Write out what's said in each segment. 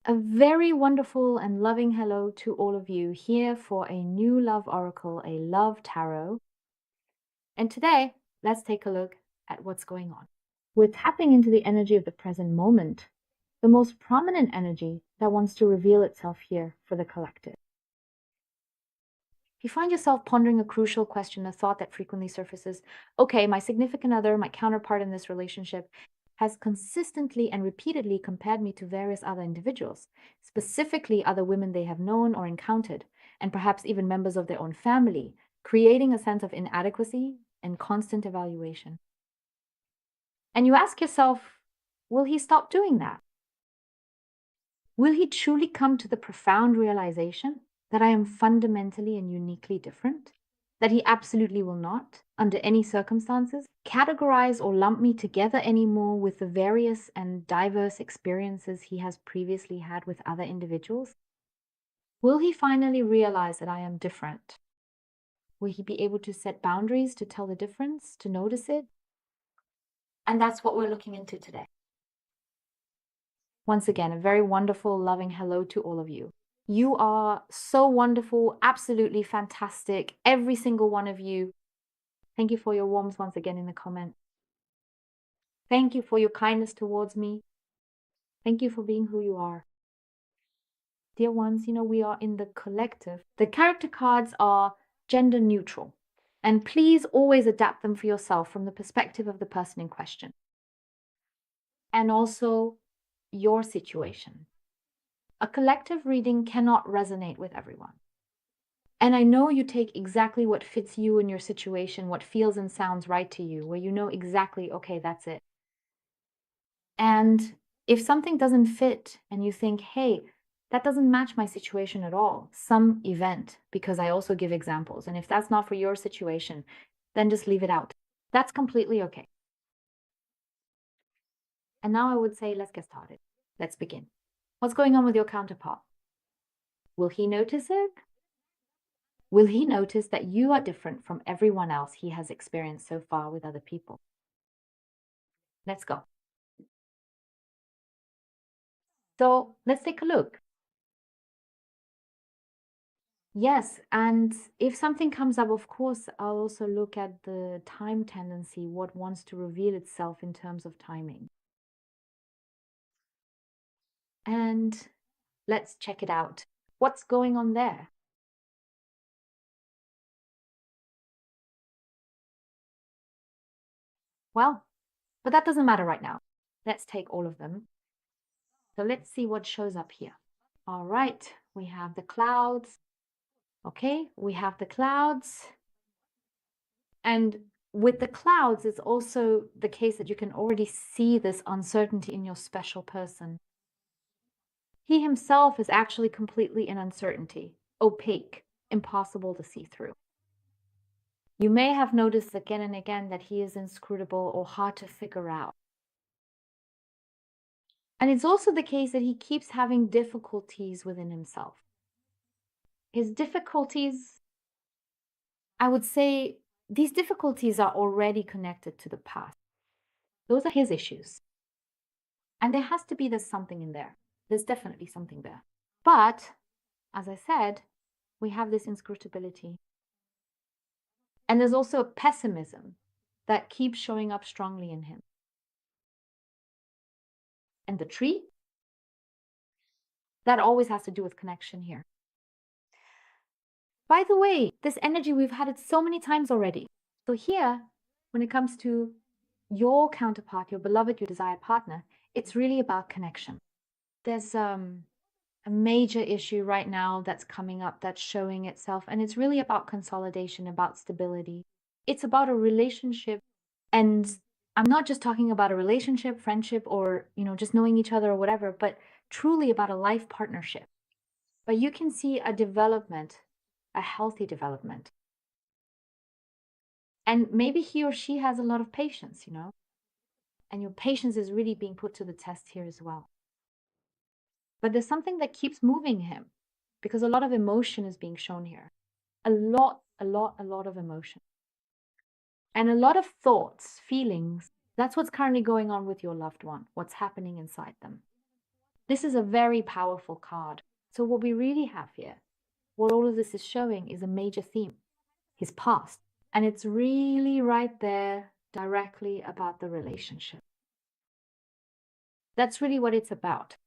A very wonderful and loving hello to all of you here for a new love oracle, a love tarot. And today, let's take a look at what's going on. We're tapping into the energy of the present moment, the most prominent energy that wants to reveal itself here for the collective. If you find yourself pondering a crucial question, a thought that frequently surfaces, okay, my significant other, my counterpart in this relationship, has consistently and repeatedly compared me to various other individuals, specifically other women they have known or encountered, and perhaps even members of their own family, creating a sense of inadequacy and constant evaluation. And you ask yourself, will he stop doing that? Will he truly come to the profound realization that I am fundamentally and uniquely different? That he absolutely will not, under any circumstances, categorize or lump me together anymore with the various and diverse experiences he has previously had with other individuals? Will he finally realize that I am different? Will he be able to set boundaries to tell the difference, to notice it? And that's what we're looking into today. Once again, a very wonderful, loving hello to all of you. You are so wonderful, absolutely fantastic, every single one of you. Thank you for your warmth once again in the comment. Thank you for your kindness towards me. Thank you for being who you are. Dear ones, we are in the collective. The character cards are gender neutral, and please always adapt them for yourself from the perspective of the person in question. And also your situation. A collective reading cannot resonate with everyone. And I know you take exactly what fits you in your situation, what feels and sounds right to you, where you know exactly, okay, that's it. And if something doesn't fit and you think, hey, that doesn't match my situation at all, some event, because I also give examples. And if that's not for your situation, then just leave it out. That's completely okay. And now I would say, let's get started. Let's begin. What's going on with your counterpart? Will he notice it? Will he notice that you are different from everyone else he has experienced so far with other people? Let's go. So let's take a look. Yes, and if something comes up, of course, I'll also look at the time tendency, what wants to reveal itself in terms of timing. And let's check it out. What's going on there? Well, but that doesn't matter right now. Let's take all of them. So let's see what shows up here. All right, we have the clouds. Okay, we have the clouds. And with the clouds, it's also the case that you can already see this uncertainty in your special person. He himself is actually completely in uncertainty, opaque, impossible to see through. You may have noticed again and again that he is inscrutable or hard to figure out. And it's also the case that he keeps having difficulties within himself. His difficulties, I would say, these difficulties are already connected to the past. Those are his issues. And there has to be there's something in there. There's definitely something there. But, as I said, we have this inscrutability. And there's also a pessimism that keeps showing up strongly in him. And the tree, that always has to do with connection here. By the way, this energy, we've had it so many times already. So here, when it comes to your counterpart, your beloved, your desired partner, it's really about connection. There's a major issue right now that's coming up, that's showing itself, and it's really about consolidation, about stability. It's about a relationship, and I'm not just talking about a relationship, friendship, or just knowing each other or whatever, but truly about a life partnership. But you can see a development, a healthy development. And maybe he or she has a lot of patience, and your patience is really being put to the test here as well. But there's something that keeps moving him because a lot of emotion is being shown here. A lot of emotion. And a lot of thoughts, feelings. That's what's currently going on with your loved one, what's happening inside them. This is a very powerful card. So what we really have here, what all of this is showing is a major theme, his past. And it's really right there directly about the relationship. That's really what it's about.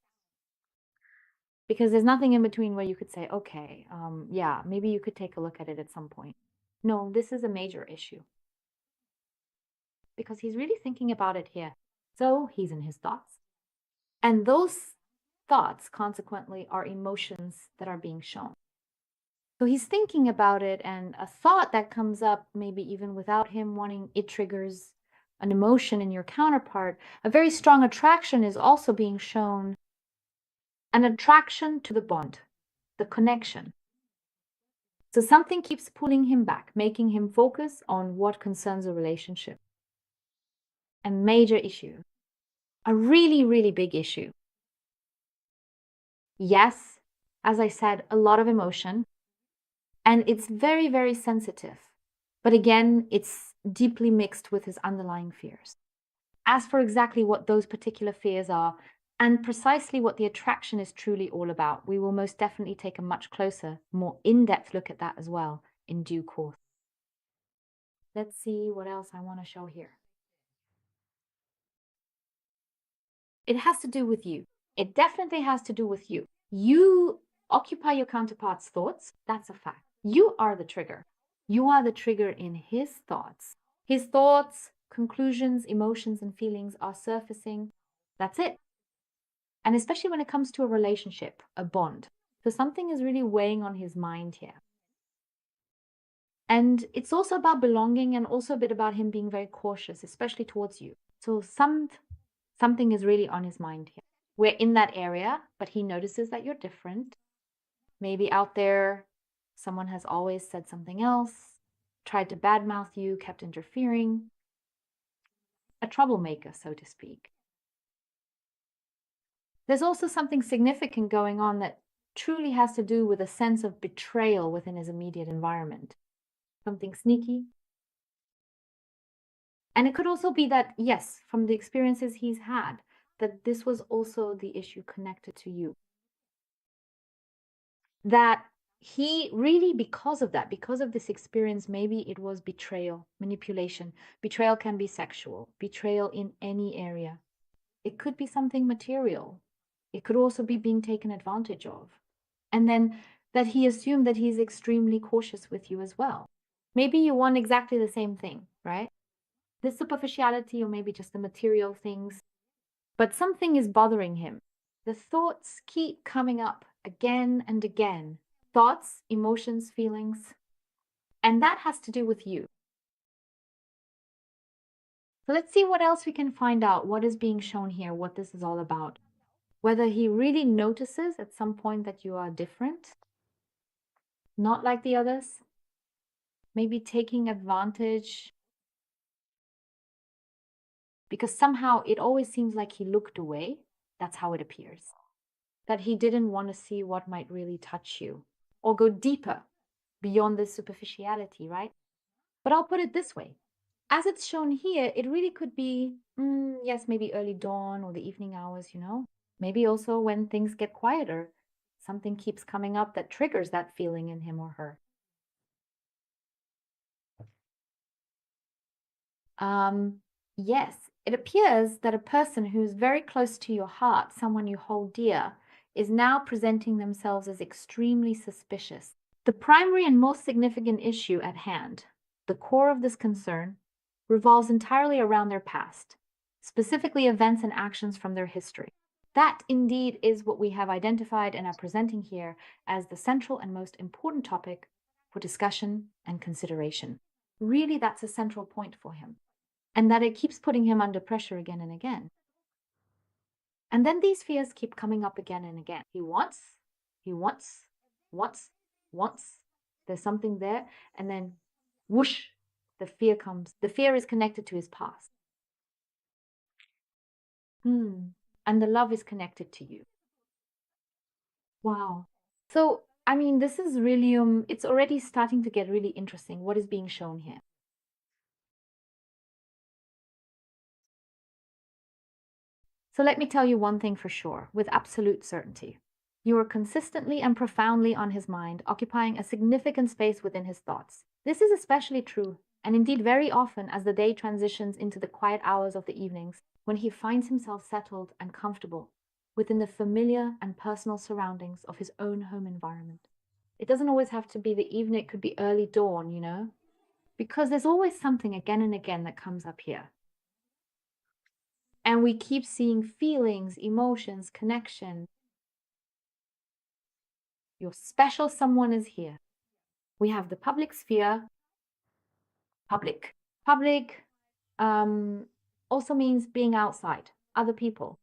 Because there's nothing in between where you could say, okay, yeah, maybe you could take a look at it at some point. No, this is a major issue. Because he's really thinking about it here. So he's in his thoughts. And those thoughts, consequently, are emotions that are being shown. So he's thinking about it, and a thought that comes up, maybe even without him wanting, it triggers an emotion in your counterpart. A very strong attraction is also being shown, an attraction to the bond, the connection. So something keeps pulling him back, making him focus on what concerns a relationship. A major issue, a really, really big issue. Yes, as I said, a lot of emotion, and it's very, very sensitive. But again, it's deeply mixed with his underlying fears. As for exactly what those particular fears are, and precisely what the attraction is truly all about, we will most definitely take a much closer, more in-depth look at that as well in due course. Let's see what else I want to show here. It has to do with you. It definitely has to do with you. You occupy your counterpart's thoughts. That's a fact. You are the trigger. You are the trigger in his thoughts. His thoughts, conclusions, emotions, and feelings are surfacing. That's it. And especially when it comes to a relationship, a bond. So something is really weighing on his mind here. And it's also about belonging, and also a bit about him being very cautious, especially towards you. So something is really on his mind here. We're in that area, but he notices that you're different. Maybe out there, someone has always said something else, tried to badmouth you, kept interfering. A troublemaker, so to speak. There's also something significant going on that truly has to do with a sense of betrayal within his immediate environment. Something sneaky. And it could also be that, yes, from the experiences he's had, that this was also the issue connected to you. That he really, because of that, because of this experience, maybe it was betrayal, manipulation. Betrayal can be sexual, betrayal in any area. It could be something material. It could also be being taken advantage of. And then that he assumed that he's extremely cautious with you as well. Maybe you want exactly the same thing, right? The superficiality, or maybe just the material things. But something is bothering him. The thoughts keep coming up again and again. Thoughts, emotions, feelings. And that has to do with you. So let's see what else we can find out, what is being shown here, what this is all about. Whether he really notices at some point that you are different, not like the others, maybe taking advantage, because somehow it always seems like he looked away. That's how it appears. That he didn't want to see what might really touch you or go deeper beyond this superficiality, right? But I'll put it this way. As it's shown here, it really could be, yes, maybe early dawn or the evening hours, Maybe also when things get quieter, something keeps coming up that triggers that feeling in him or her. Yes, it appears that a person who's very close to your heart, someone you hold dear, is now presenting themselves as extremely suspicious. The primary and most significant issue at hand, the core of this concern, revolves entirely around their past, specifically events and actions from their history. That indeed is what we have identified and are presenting here as the central and most important topic for discussion and consideration. Really, that's a central point for him, and that it keeps putting him under pressure again and again. And then these fears keep coming up again and again. He wants, wants. There's something there, and then whoosh, the fear comes. The fear is connected to his past. And the love is connected to you. Wow. So, I mean, this is really, it's already starting to get really interesting. What is being shown here? So let me tell you one thing for sure, with absolute certainty. You are consistently and profoundly on his mind, occupying a significant space within his thoughts. This is especially true, and indeed very often as the day transitions into the quiet hours of the evenings, when he finds himself settled and comfortable within the familiar and personal surroundings of his own home environment. It doesn't always have to be the evening, it could be early dawn, because there's always something again and again that comes up here. And we keep seeing feelings, emotions, connection. Your special someone is here. We have the public sphere. Public. Public also means being outside, other people.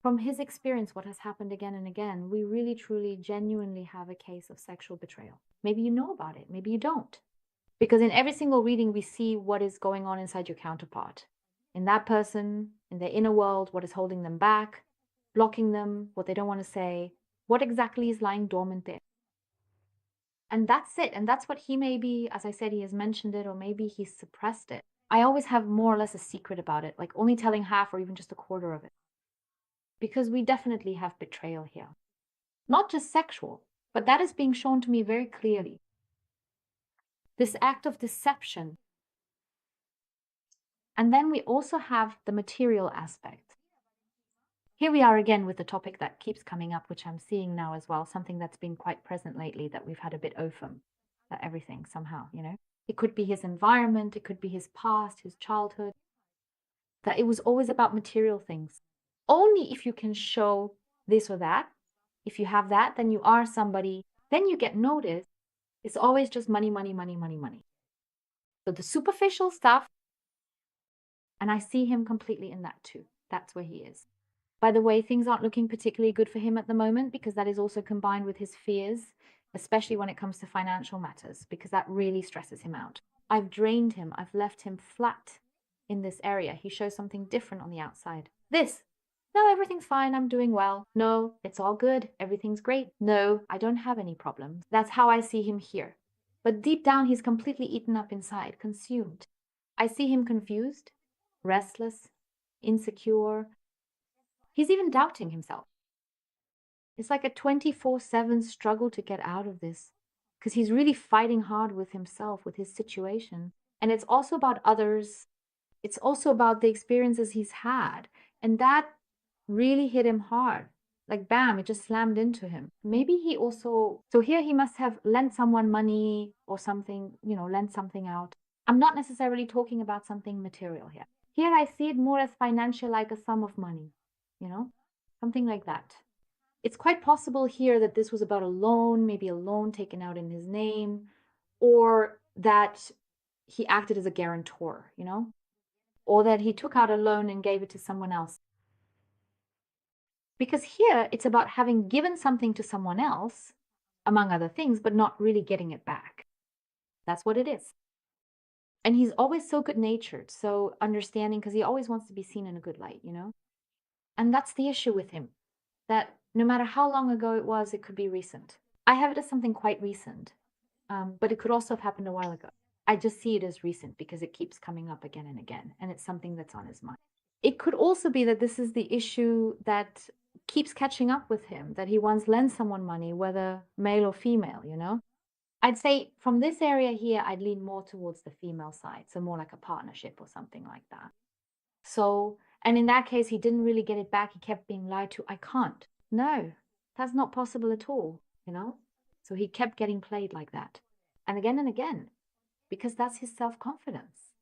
From his experience, what has happened again and again, we really, truly, genuinely have a case of sexual betrayal. Maybe you know about it, maybe you don't. Because in every single reading, we see what is going on inside your counterpart. In that person, in their inner world, what is holding them back, blocking them, what they don't want to say, what exactly is lying dormant there. And that's it. And that's what he maybe, as I said, he has mentioned it, or maybe he's suppressed it. I always have more or less a secret about it, like only telling half or even just a quarter of it. Because we definitely have betrayal here. Not just sexual, but that is being shown to me very clearly. This act of deception. And then we also have the material aspect. Here we are again with the topic that keeps coming up, which I'm seeing now as well, something that's been quite present lately that we've had a bit open, that everything somehow, It could be his environment, it could be his past, his childhood, that it was always about material things. Only if you can show this or that, if you have that, then you are somebody, then you get noticed. It's always just money, money, money, money, money. So the superficial stuff, and I see him completely in that too. That's where he is. By the way, things aren't looking particularly good for him at the moment, because that is also combined with his fears, especially when it comes to financial matters, because that really stresses him out. I've drained him. I've left him flat in this area. He shows something different on the outside. No, everything's fine. I'm doing well. No, it's all good. Everything's great. No, I don't have any problems. That's how I see him here. But deep down, he's completely eaten up inside, consumed. I see him confused, restless, insecure. He's even doubting himself. It's like a 24/7 struggle to get out of this, because he's really fighting hard with himself, with his situation. And it's also about others. It's also about the experiences he's had. And that really hit him hard. Like, bam, it just slammed into him. Maybe he also, so here he must have lent someone money or something, lent something out. I'm not necessarily talking about something material here. Here I see it more as financial, like a sum of money, something like that. It's quite possible here that this was about a loan, maybe a loan taken out in his name, or that he acted as a guarantor, or that he took out a loan and gave it to someone else. Because here it's about having given something to someone else, among other things, but not really getting it back. That's what it is. And he's always so good-natured, so understanding, because he always wants to be seen in a good light, And that's the issue with him, that no matter how long ago it was, it could be recent. I have it as something quite recent, but it could also have happened a while ago. I just see it as recent because it keeps coming up again and again, and it's something that's on his mind. It could also be that this is the issue that keeps catching up with him, that he once lent someone money, whether male or female, I'd say from this area here, I'd lean more towards the female side, so more like a partnership or something like that. So, and in that case, he didn't really get it back. He kept being lied to. I can't. No, that's not possible at all, So he kept getting played like that. And again, because that's his self-confidence,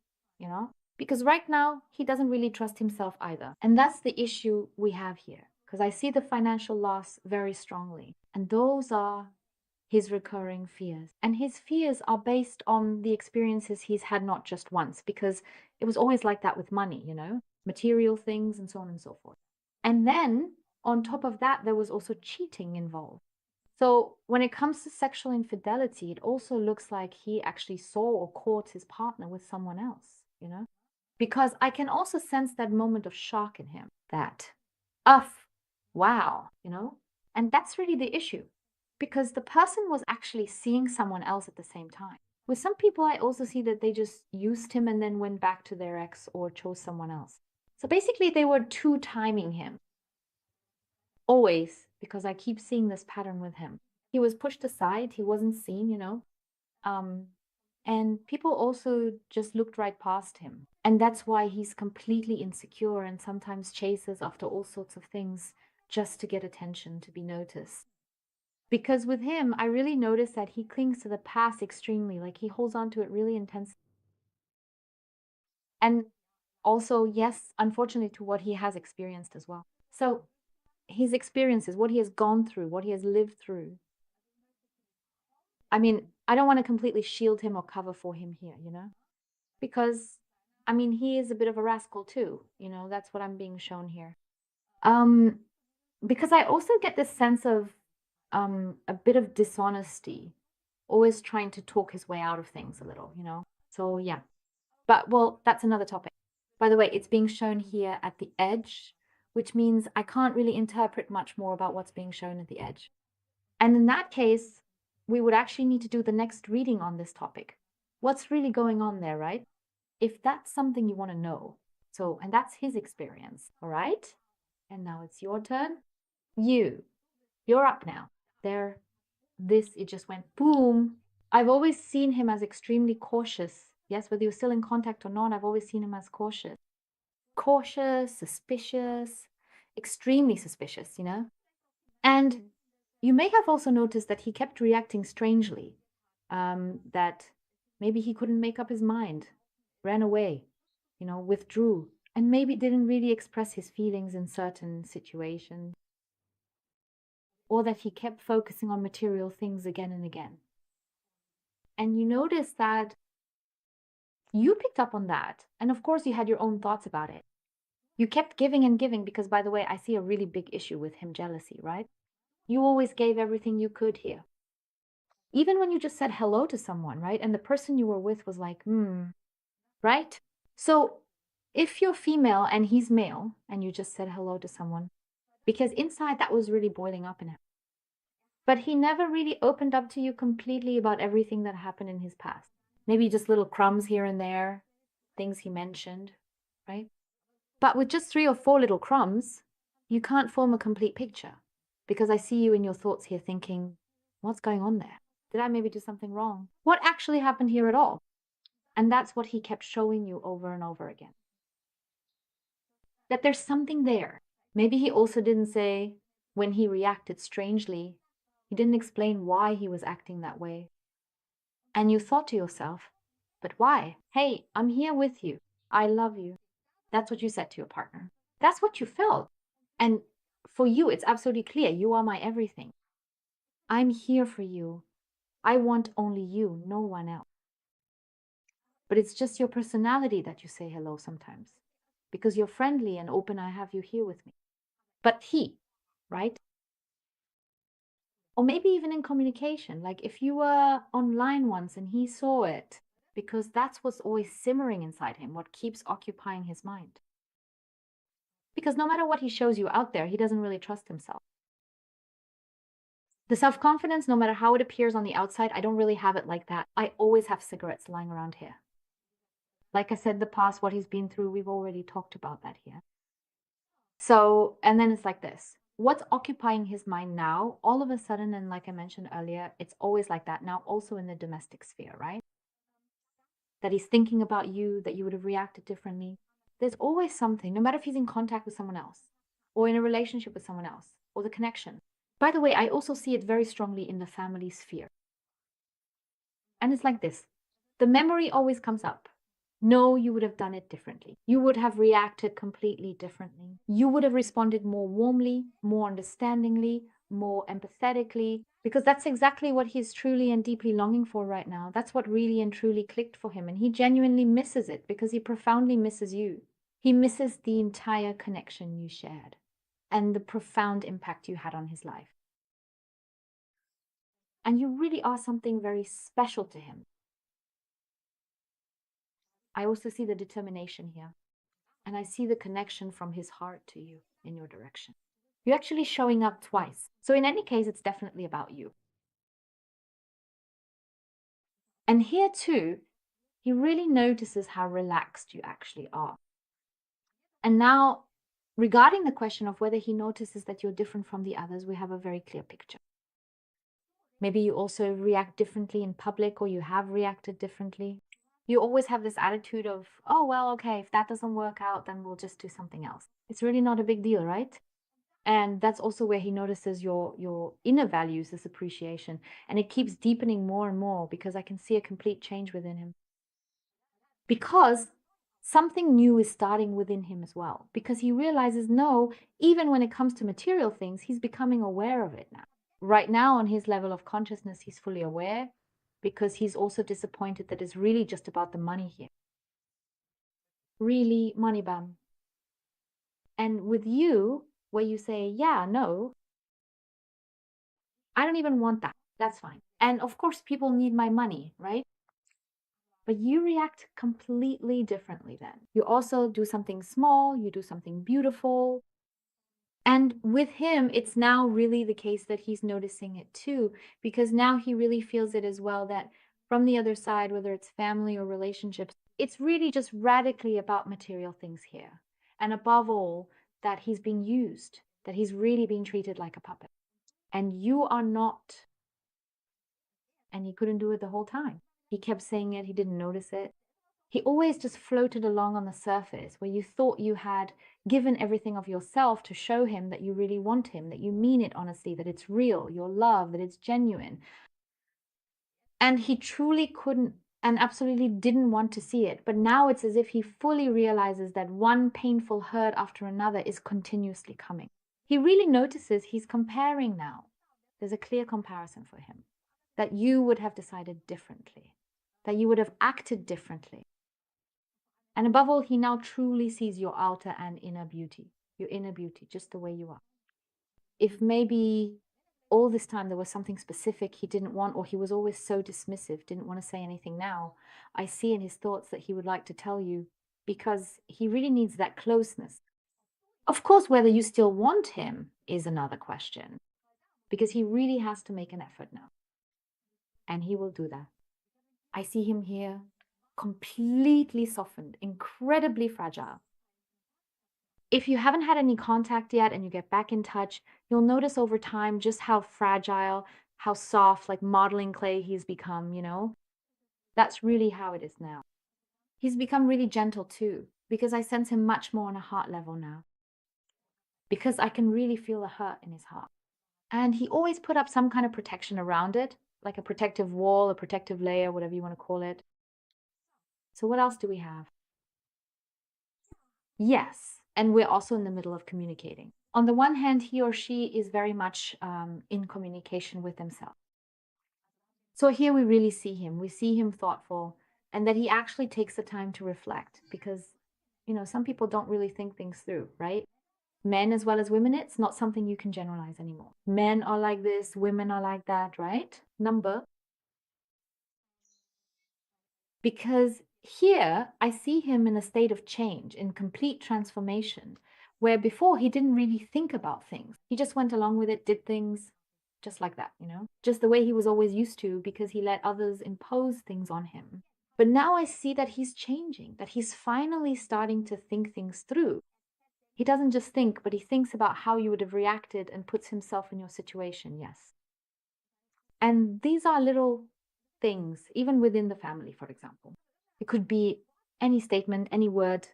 Because right now, he doesn't really trust himself either. And that's the issue we have here, because I see the financial loss very strongly. And those are his recurring fears. And his fears are based on the experiences he's had not just once, because it was always like that with money, material things and so on and so forth. And then on top of that, there was also cheating involved. So when it comes to sexual infidelity, it also looks like he actually saw or caught his partner with someone else, Because I can also sense that moment of shock in him, that, wow, And that's really the issue, because the person was actually seeing someone else at the same time. With some people, I also see that they just used him and then went back to their ex or chose someone else. So basically, they were two-timing him. Always, because I keep seeing this pattern with him. He was pushed aside, he wasn't seen, you know. And people also just looked right past him. And that's why he's completely insecure and sometimes chases after all sorts of things just to get attention, to be noticed. Because with him, I really notice that he clings to the past extremely, like he holds on to it really intensely. And also, yes, unfortunately, to what he has experienced as well. So his experiences, what he has gone through, what he has lived through. I mean, I don't want to completely shield him or cover for him here, you know? Because, I mean, he is a bit of a rascal too, you know? That's what I'm being shown here. Um, because I also get this sense of a bit of dishonesty, always trying to talk his way out of things a little, you know? So, yeah. But, well, that's another topic. By the way, it's being shown here at the edge, which means I can't really interpret much more about what's being shown at the edge. And in that case, we would actually need to do the next reading on this topic. What's really going on there, right? If that's something you want to know. So, and that's his experience, all right? And now it's your turn. You're up now. There, it just went boom. I've always seen him as extremely cautious. Yes, whether you're still in contact or not, I've always seen him as cautious. Cautious, suspicious, extremely suspicious, you know? And you may have also noticed that he kept reacting strangely, that maybe he couldn't make up his mind, ran away, you know, withdrew, and maybe didn't really express his feelings in certain situations, or that he kept focusing on material things again and again. And you notice that you picked up on that, and of course you had your own thoughts about it. You kept giving and giving because, by the way, I see a really big issue with him, jealousy, right? You always gave everything you could here. Even when you just said hello to someone, right? And the person you were with was like, right? So if you're female and he's male and you just said hello to someone, because inside that was really boiling up in him. But he never really opened up to you completely about everything that happened in his past. Maybe just little crumbs here and there, things he mentioned, right? But with just 3 or 4 little crumbs, you can't form a complete picture. Because I see you in your thoughts here thinking, what's going on there? Did I maybe do something wrong? What actually happened here at all? And that's what he kept showing you over and over again. That there's something there. Maybe he also didn't say when he reacted strangely, he didn't explain why he was acting that way. And you thought to yourself, but why? Hey, I'm here with you. I love you. That's what you said to your partner. That's what you felt. And for you, it's absolutely clear. You are my everything. I'm here for you. I want only you, no one else. But it's just your personality that you say hello sometimes. Because you're friendly and open, I have you here with me. But he, right? Or maybe even in communication, like if you were online once and he saw it, because that's what's always simmering inside him, what keeps occupying his mind. Because no matter what he shows you out there, he doesn't really trust himself. The self-confidence, no matter how it appears on the outside, I don't really have it like that. I always have cigarettes lying around here. Like I said, the past, what he's been through, we've already talked about that here. So, and then it's like this. What's occupying his mind now, all of a sudden, and like I mentioned earlier, it's always like that now, also in the domestic sphere, right? That he's thinking about you, that you would have reacted differently. There's always something, no matter if he's in contact with someone else, or in a relationship with someone else, or the connection. By the way, I also see it very strongly in the family sphere. And it's like this. The memory always comes up. No, you would have done it differently. You would have reacted completely differently. You would have responded more warmly, more understandingly, more empathetically, because that's exactly what he's truly and deeply longing for right now. That's what really and truly clicked for him. And he genuinely misses it because he profoundly misses you. He misses the entire connection you shared and the profound impact you had on his life. And you really are something very special to him. I also see the determination here. And I see the connection from his heart to you in your direction. You're actually showing up twice. So in any case, it's definitely about you. And here too, he really notices how relaxed you actually are. And now, regarding the question of whether he notices that you're different from the others, we have a very clear picture. Maybe you also react differently in public, or you have reacted differently. You always have this attitude of, oh, well, okay, if that doesn't work out, then we'll just do something else. It's really not a big deal, right? And that's also where he notices your inner values, this appreciation. And it keeps deepening more and more because I can see a complete change within him. Because something new is starting within him as well. Because he realizes, no, even when it comes to material things, he's becoming aware of it now. Right now, on his level of consciousness, he's fully aware because he's also disappointed that it's really just about the money here. Really, money bam. And with you, where you say, yeah, no, I don't even want that. That's fine. And of course, people need my money, right? But you react completely differently then. You also do something small, you do something beautiful. And with him, it's now really the case that he's noticing it too, because now he really feels it as well that from the other side, whether it's family or relationships, it's really just radically about material things here. And above all, that he's being used, that he's really being treated like a puppet. And you are not. And he couldn't do it the whole time. He kept saying it, he didn't notice it. He always just floated along on the surface where you thought you had given everything of yourself to show him that you really want him, that you mean it honestly, that it's real, your love, that it's genuine. And he truly couldn't and absolutely didn't want to see it. But now it's as if he fully realizes that one painful hurt after another is continuously coming. He really notices he's comparing now. There's a clear comparison for him that you would have decided differently, that you would have acted differently. And above all, he now truly sees your outer and inner beauty, your inner beauty, just the way you are. If maybe all this time there was something specific he didn't want, or he was always so dismissive, didn't want to say anything now, I see in his thoughts that he would like to tell you because he really needs that closeness. Of course, whether you still want him is another question, because he really has to make an effort now. And he will do that. I see him here completely softened, incredibly fragile. If you haven't had any contact yet and you get back in touch, you'll notice over time just how fragile, how soft, like modeling clay he's become, you know? That's really how it is now. He's become really gentle too, because I sense him much more on a heart level now. Because I can really feel the hurt in his heart. And he always put up some kind of protection around it, like a protective wall, a protective layer, whatever you want to call it. So what else do we have? Yes, and we're also in the middle of communicating. On the one hand, he or she is very much in communication with himself. So here we really see him. We see him thoughtful, and that he actually takes the time to reflect because, you know, some people don't really think things through, right? Men as well as women, it's not something you can generalize anymore. Men are like this, women are like that, right? Number. Because here I see him in a state of change, in complete transformation, where before he didn't really think about things. He just went along with it, did things just like that, you know, just the way he was always used to because he let others impose things on him. But now I see that he's changing, that he's finally starting to think things through. He doesn't just think, but he thinks about how you would have reacted and puts himself in your situation, yes. And these are little things, even within the family, for example. It could be any statement, any word,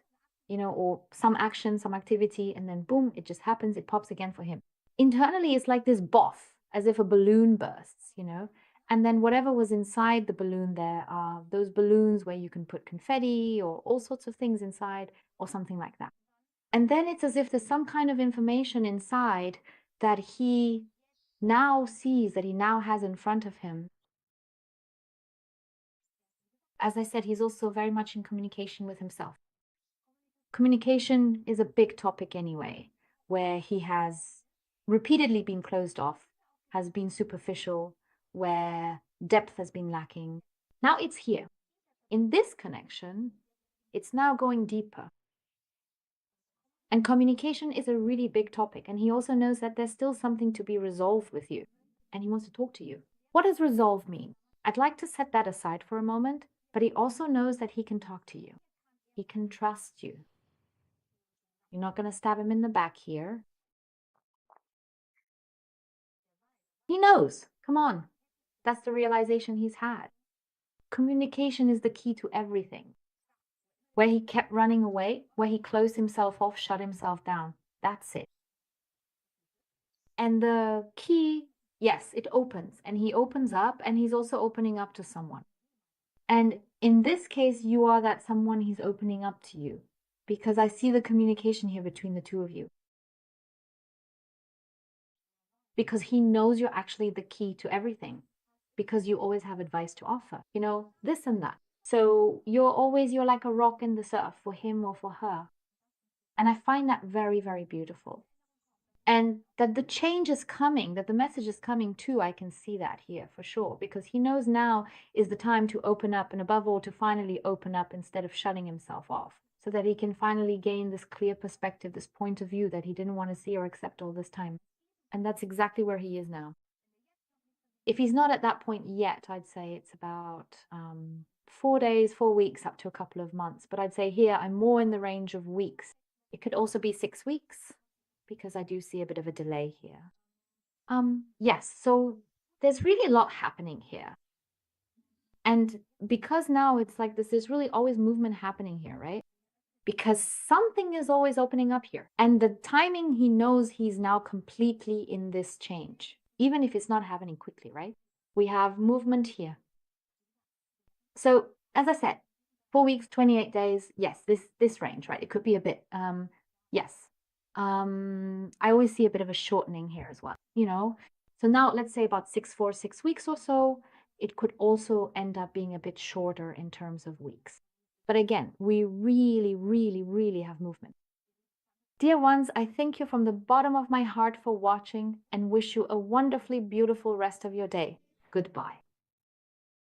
you know, or some action, some activity, and then boom, it just happens, it pops again for him. Internally, it's like this boff, as if a balloon bursts, you know, and then whatever was inside the balloon, there are those balloons where you can put confetti or all sorts of things inside, or something like that. And then it's as if there's some kind of information inside that he now sees, that he now has in front of him. As I said, he's also very much in communication with himself. Communication is a big topic anyway, where he has repeatedly been closed off, has been superficial, where depth has been lacking. Now it's here. In this connection, it's now going deeper. And communication is a really big topic. And he also knows that there's still something to be resolved with you. And he wants to talk to you. What does resolve mean? I'd like to set that aside for a moment, but he also knows that he can talk to you. He can trust you. You're not going to stab him in the back here. He knows. Come on. That's the realization he's had. Communication is the key to everything. Where he kept running away, where he closed himself off, shut himself down. That's it. And the key, yes, it opens, and he opens up, and he's also opening up to someone. And in this case, you are that someone he's opening up to you, because I see the communication here between the two of you. Because he knows you're actually the key to everything, because you always have advice to offer, this and that. So you're like a rock in the surf for him or for her. And I find that very, very beautiful. And that the change is coming, that the message is coming too, I can see that here for sure, because he knows now is the time to open up, and above all, to finally open up instead of shutting himself off, so that he can finally gain this clear perspective, this point of view that he didn't want to see or accept all this time. And that's exactly where he is now. If he's not at that point yet, I'd say it's about 4 days, 4 weeks, up to a couple of months. But I'd say here I'm more in the range of weeks. It could also be 6 weeks, because I do see a bit of a delay here. Yes, so there's really a lot happening here. And because now it's like this, there's really always movement happening here, right? Because something is always opening up here. And the timing, he knows he's now completely in this change, even if it's not happening quickly, right? We have movement here. So as I said, 4 weeks, 28 days, yes, this range, right? It could be a bit, yes. I always see a bit of a shortening here as well, So now let's say about 6 weeks or so, it could also end up being a bit shorter in terms of weeks. But again, we really, really, really have movement. Dear ones, I thank you from the bottom of my heart for watching and wish you a wonderfully beautiful rest of your day. Goodbye.